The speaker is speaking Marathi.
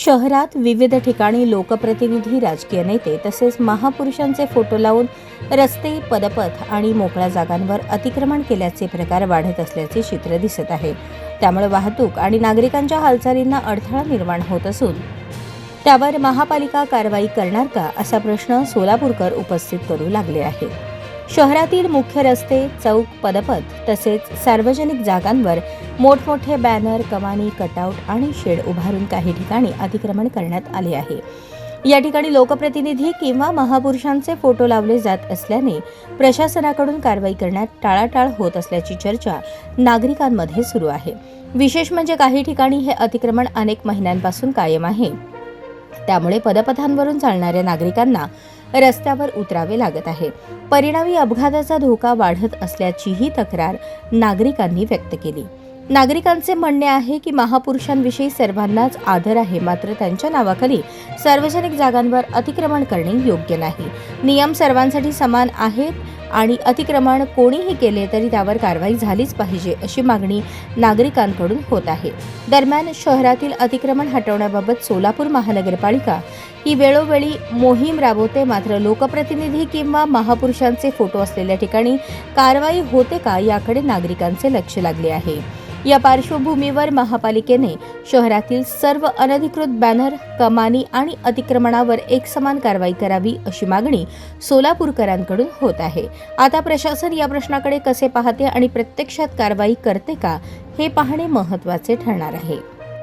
शहरात विविध ठिकाणी लोकप्रतिनिधी, राजकीय नेते तसेच महापुरुषांचे फोटो लावून रस्ते, पदपथ आणि मोकळ्या जागांवर अतिक्रमण केल्याचे प्रकार वाढत असल्याचे चित्र दिसत आहे। त्यामुळे वाहतूक आणि नागरिकांच्या हालचालींना अडथळा निर्माण होत असून त्यावर महापालिका कारवाई करणार का असा प्रश्न सोलापूरकर उपस्थित करू लागले आहे। शहरातील मुख्य रस्ते, चौक, पदपथ तसेच सार्वजनिक जागांवर मोठमोठे बॅनर, कमानी, कटआउट आणि शेड उभारून काही ठिकाणी अतिक्रमण करण्यात आले आहे। या ठिकाणी लोकप्रतिनिधी किंवा महापुरुषांचे फोटो लावले जात असल्याने प्रशासनाकडून कारवाई करण्यात टाळाटाळ होत असल्याची चर्चा नागरिकांमध्ये सुरू आहे। विशेष म्हणजे काही ठिकाणी हे अतिक्रमण अनेक महिन्यांपासून कायम आहे। त्यामुळे पदपथांवरून चालणाऱ्या नागरिकांना रस्त्यावर उतरावे लागत आहे। परिणामी अपघाताचा धोका वाढत असल्याचीही तक्रार नागरिकांनी व्यक्त केली। नागरिकांचे म्हणणे आहे की महापुरुषांविषयी सर्वांनाच आदर आहे, मात्र त्यांच्या नावाखाली सार्वजनिक जागांवर अतिक्रमण करणे योग्य नाही। नियम सर्वांसाठी समान आहेत आणि अतिक्रमण कोणीही केले तरी त्यावर कारवाई झालीच पाहिजे अशी मागणी नागरिकांकडून होत आहे। दरम्यान शहरातील अतिक्रमण हटवण्याबाबत सोलापूर महानगरपालिका ही वेळोवेळी मोहीम राबवते, मात्र लोकप्रतिनिधी किंवा महापुरुषांचे फोटो असलेल्या ठिकाणी कारवाई होते का याकडे नागरिकांचे लक्ष लागले आहे। या पार्श्वभूमीवर महापालिकेने शहरातील सर्व अनधिकृत बॅनर, कमानी आणि अतिक्रमणावर एकसमान कारवाई करावी अशी मागणी सोलापूरकरांकडून होत आहे। आता प्रशासन या प्रश्नाकडे कसे पाहते आणि प्रत्यक्षात कारवाई करते का हे पाहणे महत्त्वाचे ठरणार आहे।